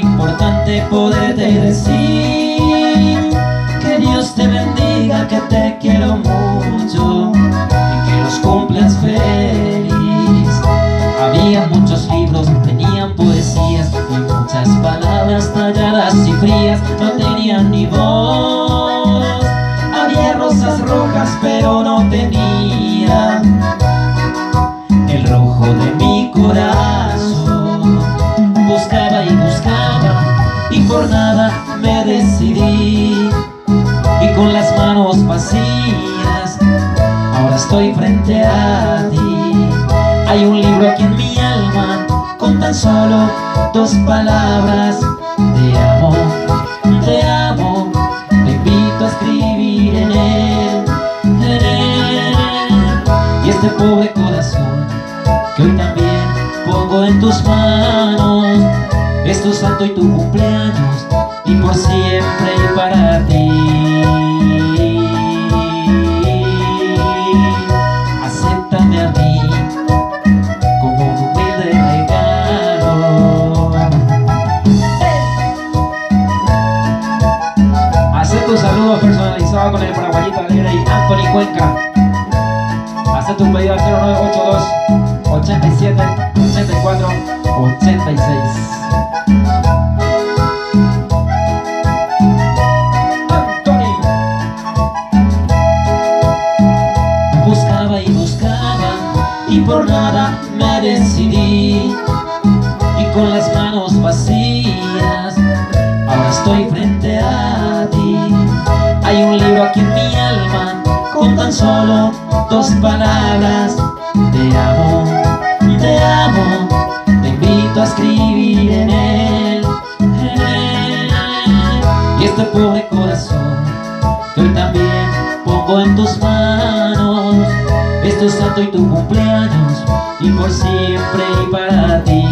importante poderte decir que Dios te bendiga, que te quiero mucho y que los cumplas feliz. Había muchos libros, tenían poesías y muchas palabras talladas y frías, no tenían ni voz. Había rosas rojas pero no tenía el rojo de mi corazón. Buscaba y buscaba y por nada me decidí, y con las manos vacías ahora estoy frente a ti. Hay un libro aquí en mi alma con tan solo 2 palabras: te amo, te amo, te invito a escribir en él, en él. Y este pobre corazón que hoy también pongo en tus manos, es tu santo y tu cumpleaños, y por siempre y para ti. Acéptame a mí como un humilde regalo. Acepto un saludo personalizado con el paraguayito alegre y Anthony Cuenca. Acepto un pedido al 0982 87 84 86. Buscaba y buscaba y por nada me decidí, y con las manos vacías ahora estoy frente a ti. Hay un libro aquí en mi alma con tan solo 2 palabras: te amo, te amo, te invito a escribir en él, en él. Y este pobre corazón que hoy también pongo en tus manos, es tu santo y tu cumpleaños, y por siempre y para ti.